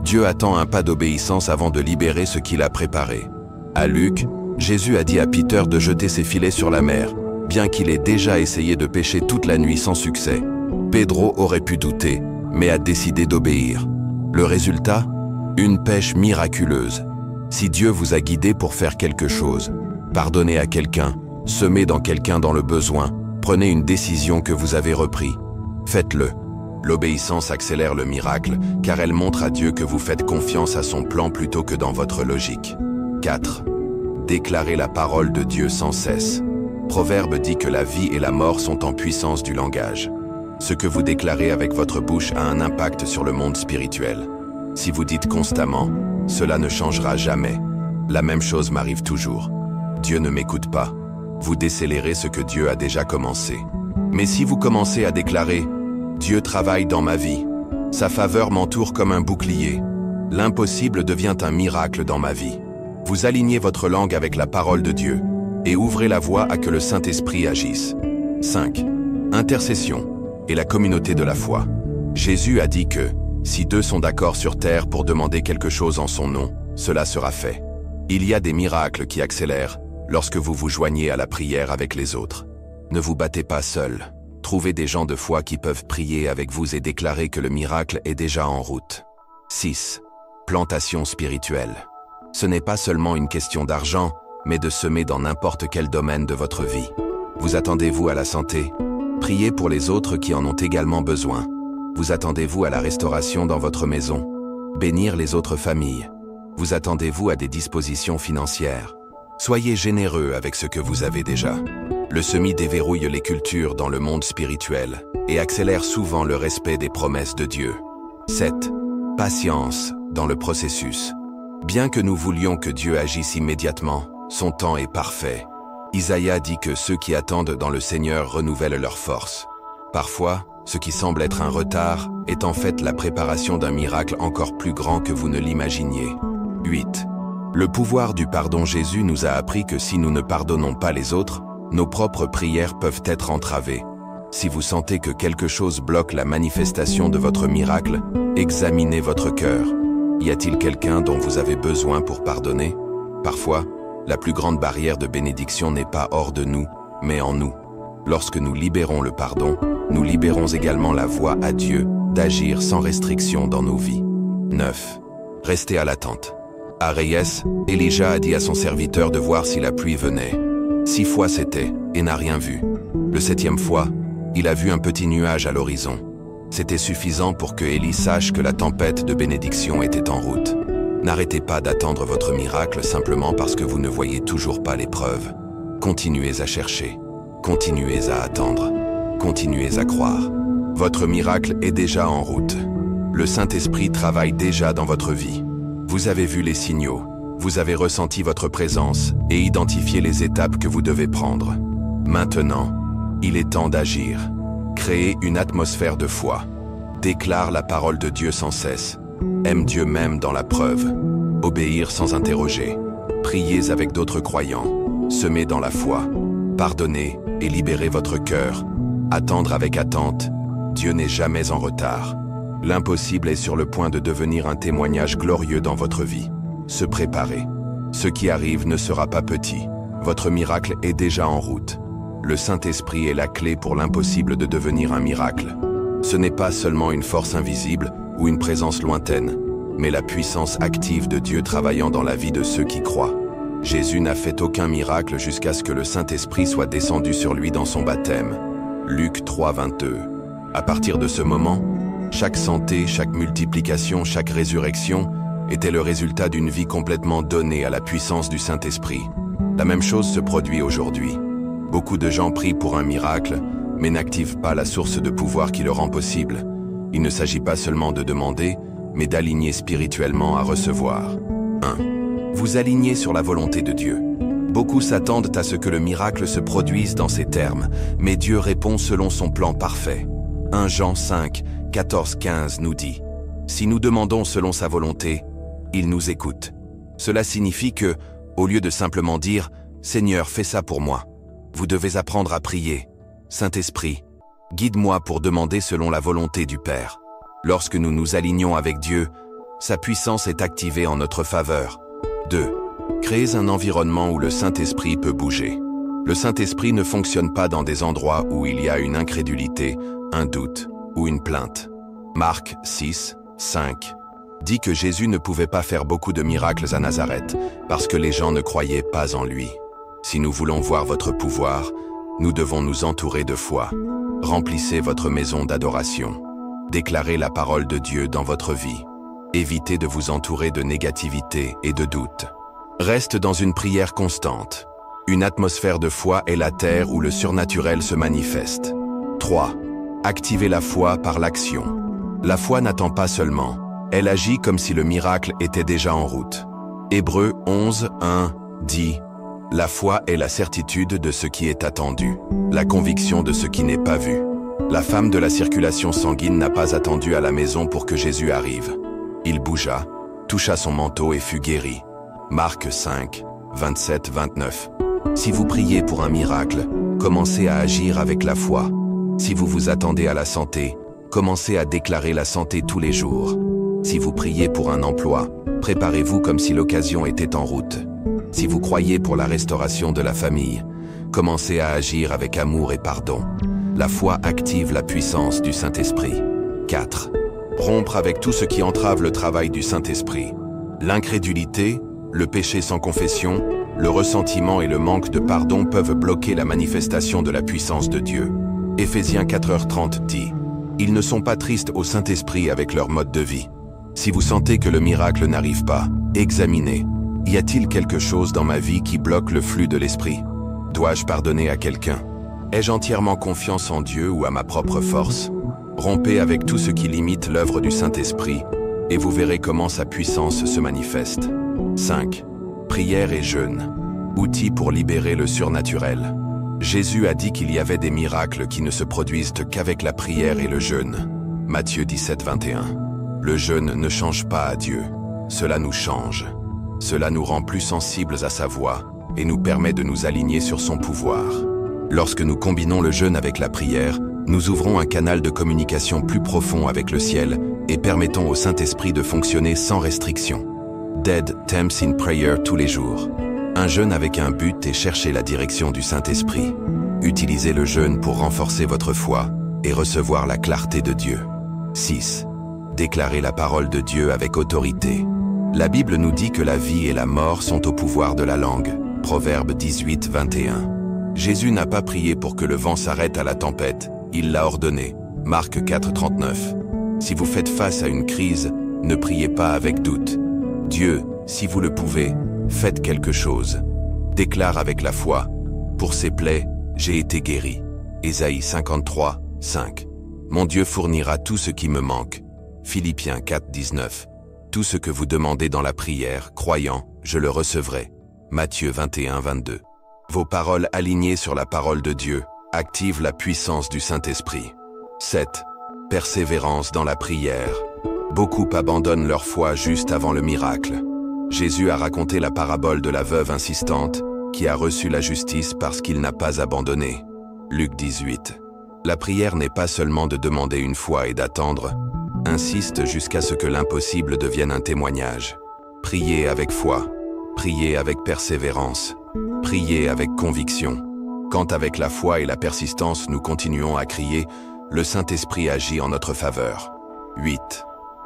Dieu attend un pas d'obéissance avant de libérer ce qu'il a préparé. À Luc, Jésus a dit à Peter de jeter ses filets sur la mer, bien qu'il ait déjà essayé de pêcher toute la nuit sans succès. Pedro aurait pu douter, mais a décidé d'obéir. Le résultat? Une pêche miraculeuse. Si Dieu vous a guidé pour faire quelque chose, pardonnez à quelqu'un, semez dans quelqu'un dans le besoin, prenez une décision que vous avez reprise. Faites-le. L'obéissance accélère le miracle, car elle montre à Dieu que vous faites confiance à son plan plutôt que dans votre logique. 4. Déclarez la parole de Dieu sans cesse. Proverbe dit que la vie et la mort sont en puissance du langage. Ce que vous déclarez avec votre bouche a un impact sur le monde spirituel. Si vous dites constamment « cela ne changera jamais », la même chose m'arrive toujours. Dieu ne m'écoute pas. Vous décélérez ce que Dieu a déjà commencé. Mais si vous commencez à déclarer « Dieu travaille dans ma vie, sa faveur m'entoure comme un bouclier, l'impossible devient un miracle dans ma vie », vous alignez votre langue avec la parole de Dieu et ouvrez la voie à que le Saint-Esprit agisse. 5. Intercession et la communauté de la foi. Jésus a dit que si 2 sont d'accord sur terre pour demander quelque chose en son nom, cela sera fait. Il y a des miracles qui accélèrent lorsque vous vous joignez à la prière avec les autres. Ne vous battez pas seul. Trouvez des gens de foi qui peuvent prier avec vous et déclarer que le miracle est déjà en route. 6. Plantation spirituelle. Ce n'est pas seulement une question d'argent, mais de semer dans n'importe quel domaine de votre vie. Vous attendez-vous à la santé? Priez pour les autres qui en ont également besoin. Vous attendez-vous à la restauration dans votre maison? Bénir les autres familles. Vous attendez-vous à des dispositions financières? Soyez généreux avec ce que vous avez déjà. Le semis déverrouille les cultures dans le monde spirituel et accélère souvent le respect des promesses de Dieu. 7. Patience dans le processus. Bien que nous voulions que Dieu agisse immédiatement, son temps est parfait. Isaïe dit que ceux qui attendent dans le Seigneur renouvellent leur force. Parfois, ce qui semble être un retard est en fait la préparation d'un miracle encore plus grand que vous ne l'imaginiez. 8. Le pouvoir du pardon. Jésus nous a appris que si nous ne pardonnons pas les autres, nos propres prières peuvent être entravées. Si vous sentez que quelque chose bloque la manifestation de votre miracle, examinez votre cœur. Y a-t-il quelqu'un dont vous avez besoin pour pardonner? Parfois, la plus grande barrière de bénédiction n'est pas hors de nous, mais en nous. Lorsque nous libérons le pardon, nous libérons également la voie à Dieu d'agir sans restriction dans nos vies. 9. Restez à l'attente. À Reyes, Elijah a dit à son serviteur de voir si la pluie venait. 6 fois c'était, et n'a rien vu. Le 7e fois, il a vu un petit nuage à l'horizon. C'était suffisant pour que Élie sache que la tempête de bénédiction était en route. N'arrêtez pas d'attendre votre miracle simplement parce que vous ne voyez toujours pas l'épreuve. Continuez à chercher. Continuez à attendre. Continuez à croire. Votre miracle est déjà en route. Le Saint-Esprit travaille déjà dans votre vie. Vous avez vu les signaux. Vous avez ressenti votre présence et identifié les étapes que vous devez prendre. Maintenant, il est temps d'agir. Créez une atmosphère de foi. Déclare la parole de Dieu sans cesse. Aime Dieu même dans la preuve. Obéir sans interroger. Priez avec d'autres croyants. Semez dans la foi. Pardonnez et libérez votre cœur. Attendre avec attente. Dieu n'est jamais en retard. L'impossible est sur le point de devenir un témoignage glorieux dans votre vie. Se préparer. Ce qui arrive ne sera pas petit. Votre miracle est déjà en route. Le Saint-Esprit est la clé pour l'impossible de devenir un miracle. Ce n'est pas seulement une force invisible ou une présence lointaine, mais la puissance active de Dieu travaillant dans la vie de ceux qui croient. Jésus n'a fait aucun miracle jusqu'à ce que le Saint-Esprit soit descendu sur lui dans son baptême. Luc 3, 22. À partir de ce moment, chaque santé, chaque multiplication, chaque résurrection était le résultat d'une vie complètement donnée à la puissance du Saint-Esprit. La même chose se produit aujourd'hui. Beaucoup de gens prient pour un miracle, mais n'activent pas la source de pouvoir qui le rend possible. Il ne s'agit pas seulement de demander, mais d'aligner spirituellement à recevoir. 1. Vous alignez sur la volonté de Dieu. Beaucoup s'attendent à ce que le miracle se produise dans ces termes, mais Dieu répond selon son plan parfait. 1 Jean 5, 14, 15 nous dit « Si nous demandons selon sa volonté, il nous écoute. » Cela signifie que, au lieu de simplement dire « Seigneur, fais ça pour moi », vous devez apprendre à prier. Saint-Esprit, guide-moi pour demander selon la volonté du Père. Lorsque nous nous alignons avec Dieu, sa puissance est activée en notre faveur. 2. Créez un environnement où le Saint-Esprit peut bouger. Le Saint-Esprit ne fonctionne pas dans des endroits où il y a une incrédulité, un doute, ou une plainte. Marc 6, 5 dit que Jésus ne pouvait pas faire beaucoup de miracles à Nazareth parce que les gens ne croyaient pas en lui. Si nous voulons voir votre pouvoir, nous devons nous entourer de foi. Remplissez votre maison d'adoration. Déclarez la parole de Dieu dans votre vie. Évitez de vous entourer de négativité et de doute. Reste dans une prière constante. Une atmosphère de foi est la terre où le surnaturel se manifeste. 3. Activez la foi par l'action. La foi n'attend pas seulement. Elle agit comme si le miracle était déjà en route. Hébreux 11, 1 dit « La foi est la certitude de ce qui est attendu, la conviction de ce qui n'est pas vu. » La femme de la circulation sanguine n'a pas attendu à la maison pour que Jésus arrive. Il bougea, toucha son manteau et fut guéri. Marc 5, 27-29. Si vous priez pour un miracle, commencez à agir avec la foi. Si vous vous attendez à la santé, commencez à déclarer la santé tous les jours. Si vous priez pour un emploi, préparez-vous comme si l'occasion était en route. Si vous croyez pour la restauration de la famille, commencez à agir avec amour et pardon. La foi active la puissance du Saint-Esprit. 4. Rompre avec tout ce qui entrave le travail du Saint-Esprit. L'incrédulité, le péché sans confession, le ressentiment et le manque de pardon peuvent bloquer la manifestation de la puissance de Dieu. Éphésiens 4h30 dit « Ils ne sont pas tristes au Saint-Esprit avec leur mode de vie. » Si vous sentez que le miracle n'arrive pas, examinez. Y a-t-il quelque chose dans ma vie qui bloque le flux de l'Esprit? Dois-je pardonner à quelqu'un? Ai-je entièrement confiance en Dieu ou à ma propre force? Rompez avec tout ce qui limite l'œuvre du Saint-Esprit et vous verrez comment sa puissance se manifeste. 5. Prière et jeûne. Outils pour libérer le surnaturel. Jésus a dit qu'il y avait des miracles qui ne se produisent qu'avec la prière et le jeûne. Matthieu 17, 21. Le jeûne ne change pas à Dieu. Cela nous change. Cela nous rend plus sensibles à sa voix et nous permet de nous aligner sur son pouvoir. Lorsque nous combinons le jeûne avec la prière, nous ouvrons un canal de communication plus profond avec le ciel et permettons au Saint-Esprit de fonctionner sans restriction. Dead Temps in Prayer tous les jours. Un jeûne avec un but et chercher la direction du Saint-Esprit. Utilisez le jeûne pour renforcer votre foi et recevoir la clarté de Dieu. 6. Déclarez la parole de Dieu avec autorité. La Bible nous dit que la vie et la mort sont au pouvoir de la langue. Proverbe 18, 21. Jésus n'a pas prié pour que le vent s'arrête à la tempête, il l'a ordonné. Marc 4, 39. Si vous faites face à une crise, ne priez pas avec doute. Dieu, si vous le pouvez, faites quelque chose. Déclare avec la foi. Pour ses plaies, j'ai été guéri. Ésaïe 53, 5. Mon Dieu fournira tout ce qui me manque. Philippiens 4, 19. Tout ce que vous demandez dans la prière, croyant, je le recevrai. Matthieu 21, 22. Vos paroles alignées sur la parole de Dieu activent la puissance du Saint-Esprit. 7. Persévérance dans la prière. Beaucoup abandonnent leur foi juste avant le miracle. Jésus a raconté la parabole de la veuve insistante qui a reçu la justice parce qu'il n'a pas abandonné. Luc 18. La prière n'est pas seulement de demander une fois et d'attendre. Insiste jusqu'à ce que l'impossible devienne un témoignage. Priez avec foi. Priez avec persévérance. Priez avec conviction. Quand avec la foi et la persistance nous continuons à crier, le Saint-Esprit agit en notre faveur. 8.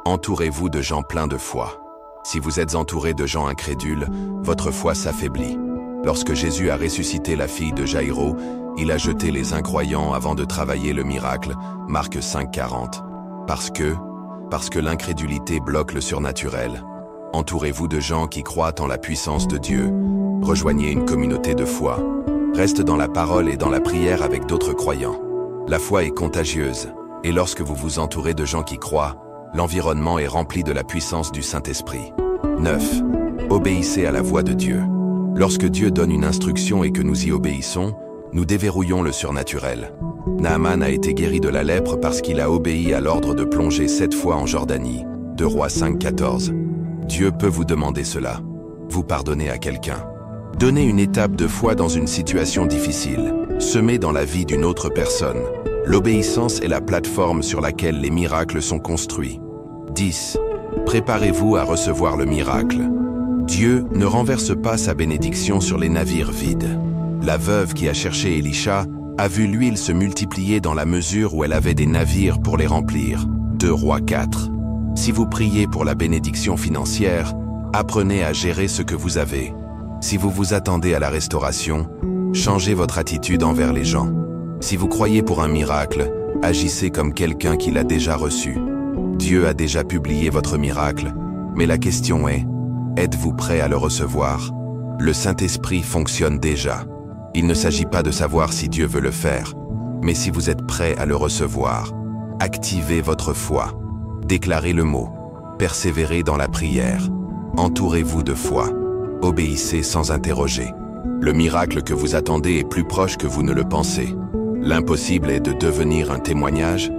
Entourez-vous de gens pleins de foi. Si vous êtes entouré de gens incrédules, votre foi s'affaiblit. Lorsque Jésus a ressuscité la fille de Jaïro, il a jeté les incroyants avant de travailler le miracle, Marc 5, 40. Parce que l'incrédulité bloque le surnaturel. Entourez-vous de gens qui croient en la puissance de Dieu. Rejoignez une communauté de foi. Reste dans la parole et dans la prière avec d'autres croyants. La foi est contagieuse, et lorsque vous vous entourez de gens qui croient, l'environnement est rempli de la puissance du Saint-Esprit. 9. Obéissez à la voix de Dieu. Lorsque Dieu donne une instruction et que nous y obéissons, nous déverrouillons le surnaturel. Naaman a été guéri de la lèpre parce qu'il a obéi à l'ordre de plonger 7 fois en Jordanie. 2 Rois 5, 14. Dieu peut vous demander cela. Vous pardonnez à quelqu'un. Donnez une étape de foi dans une situation difficile. Semez dans la vie d'une autre personne. L'obéissance est la plateforme sur laquelle les miracles sont construits. 10. Préparez-vous à recevoir le miracle. Dieu ne renverse pas sa bénédiction sur les navires vides. La veuve qui a cherché Élisha a vu l'huile se multiplier dans la mesure où elle avait des navires pour les remplir. 2 Rois 4. Si vous priez pour la bénédiction financière, apprenez à gérer ce que vous avez. Si vous vous attendez à la restauration, changez votre attitude envers les gens. Si vous croyez pour un miracle, agissez comme quelqu'un qui l'a déjà reçu. Dieu a déjà publié votre miracle, mais la question est, êtes-vous prêt à le recevoir? Le Saint-Esprit fonctionne déjà. Il ne s'agit pas de savoir si Dieu veut le faire, mais si vous êtes prêt à le recevoir. Activez votre foi. Déclarez le mot. Persévérez dans la prière. Entourez-vous de foi. Obéissez sans interroger. Le miracle que vous attendez est plus proche que vous ne le pensez. L'impossible est de devenir un témoignage,